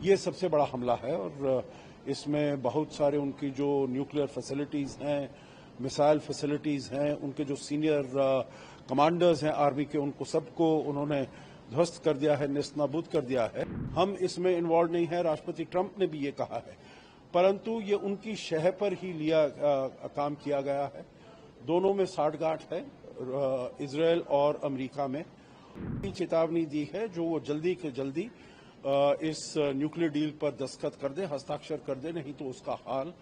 ये सबसे बड़ा हमला है और इसमें बहुत सारे उनकी जो न्यूक्लियर फैसिलिटीज़ हैं, मिसाइल फैसिलिटीज़ हैं, उनके जो सीनियर कमांडर्स हैं आर्मी के, उनको सबको उन्होंने ध्वस्त कर दिया है, नेस्तनाबूद कर दिया है। हम इसमें इन्वॉल्व नहीं है, राष्ट्रपति ट्रंप ने भी ये कहा है, परंतु ये उनकी शह पर ही काम किया गया है। दोनों में साठगांठ है, इजरायल और अमेरिका में चेतावनी दी है जो वो जल्दी के जल्दी इस न्यूक्लियर डील पर दस्तखत कर दे, हस्ताक्षर कर दे, नहीं तो उसका हाल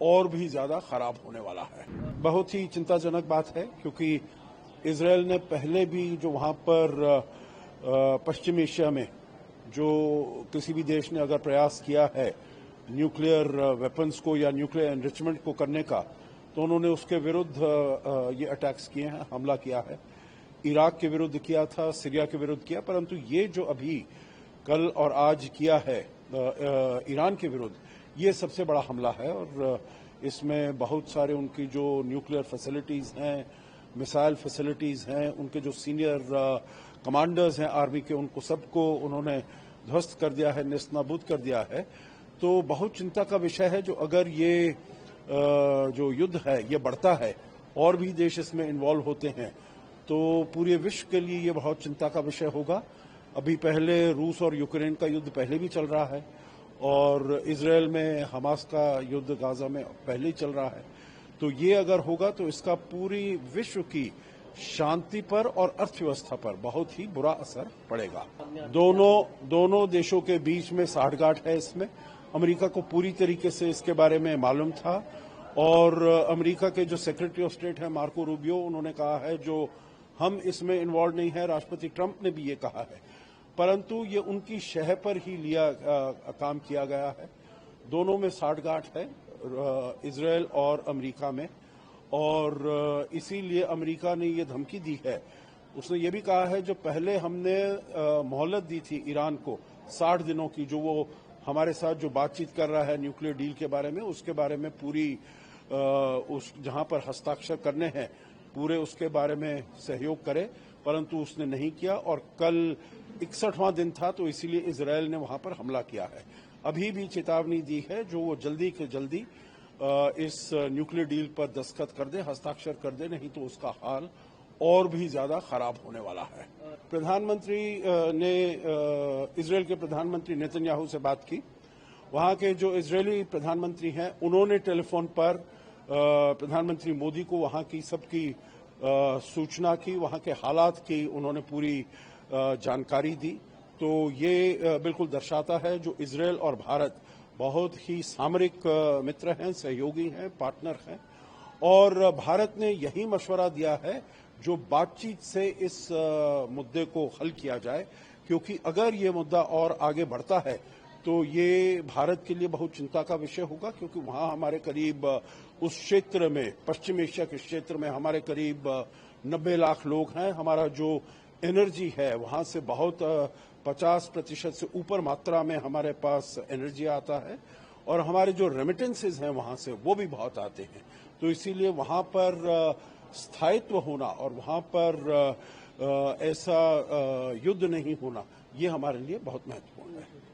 और भी ज्यादा खराब होने वाला है। बहुत ही चिंताजनक बात है क्योंकि इजरायल ने पहले भी जो वहां पर पश्चिम एशिया में जो किसी भी देश ने अगर प्रयास किया है न्यूक्लियर वेपन्स को या न्यूक्लियर एनरिचमेंट को करने का, तो उन्होंने उसके विरुद्ध ये अटैक्स किए हैं, हमला किया है। इराक के विरुद्ध किया था, सीरिया के विरुद्ध किया, परंतु ये जो अभी कल और आज किया है ईरान के विरुद्ध, ये सबसे बड़ा हमला है और इसमें बहुत सारे उनकी जो न्यूक्लियर फैसिलिटीज़ हैं, मिसाइल फैसिलिटीज़ हैं, उनके जो सीनियर कमांडर्स हैं आर्मी के, उनको सबको उन्होंने ध्वस्त कर दिया है, नेस्तनाबूद कर दिया है। तो बहुत चिंता का विषय है जो अगर ये जो युद्ध है ये बढ़ता है और भी देश इसमें इन्वॉल्व होते हैं तो पूरे विश्व के लिए ये बहुत चिंता का विषय होगा। अभी पहले रूस और यूक्रेन का युद्ध पहले भी चल रहा है और इजरायल में हमास का युद्ध गाजा में पहले ही चल रहा है। तो ये अगर होगा तो इसका पूरी विश्व की शांति पर और अर्थव्यवस्था पर बहुत ही बुरा असर पड़ेगा। दोनों देशों के बीच में साठगांठ है। इसमें अमेरिका को पूरी तरीके से इसके बारे में मालूम था और अमेरिका के जो सेक्रेटरी ऑफ स्टेट है मार्को रूबियो, उन्होंने कहा है जो हम इसमें इन्वॉल्व नहीं है, राष्ट्रपति ट्रंप ने भी ये कहा है, परंतु ये उनकी शह पर ही काम किया गया है। दोनों में साठगांठ है, इजरायल और अमेरिका में, और इसीलिए अमेरिका ने ये धमकी दी है। उसने ये भी कहा है जो पहले हमने मोहलत दी थी ईरान को 60 दिनों की, जो वो हमारे साथ जो बातचीत कर रहा है न्यूक्लियर डील के बारे में, उसके बारे में पूरी उस जहां पर हस्ताक्षर करने हैं पूरे उसके बारे में सहयोग करे, परंतु उसने नहीं किया और कल 61वां दिन था तो इसीलिए इजरायल ने वहां पर हमला किया है। अभी भी चेतावनी दी है जो वो जल्दी के जल्दी इस न्यूक्लियर डील पर दस्तखत कर दे, हस्ताक्षर कर दे, नहीं तो उसका हाल और भी ज्यादा खराब होने वाला है। प्रधानमंत्री ने इजरायल के प्रधानमंत्री नेतन्याहू से बात की। वहां के जो इजरायली प्रधानमंत्री हैं उन्होंने टेलीफोन पर प्रधानमंत्री मोदी को वहां की सबकी सूचना की, वहां के हालात की उन्होंने पूरी जानकारी दी। तो ये बिल्कुल दर्शाता है जो इजरायल और भारत बहुत ही सामरिक मित्र हैं, सहयोगी हैं, पार्टनर हैं, और भारत ने यही मशवरा दिया है जो बातचीत से इस मुद्दे को हल किया जाए, क्योंकि अगर ये मुद्दा और आगे बढ़ता है तो ये भारत के लिए बहुत चिंता का विषय होगा, क्योंकि वहां हमारे करीब उस क्षेत्र में, पश्चिम एशिया के क्षेत्र में हमारे करीब 90 लाख लोग हैं। हमारा जो एनर्जी है वहां से बहुत 50% से ऊपर मात्रा में हमारे पास एनर्जी आता है और हमारे जो रेमिटेंसेज हैं वहां से वो भी बहुत आते हैं। तो इसीलिए वहां पर स्थायित्व होना और वहां पर ऐसा युद्ध नहीं होना, ये हमारे लिए बहुत महत्वपूर्ण है।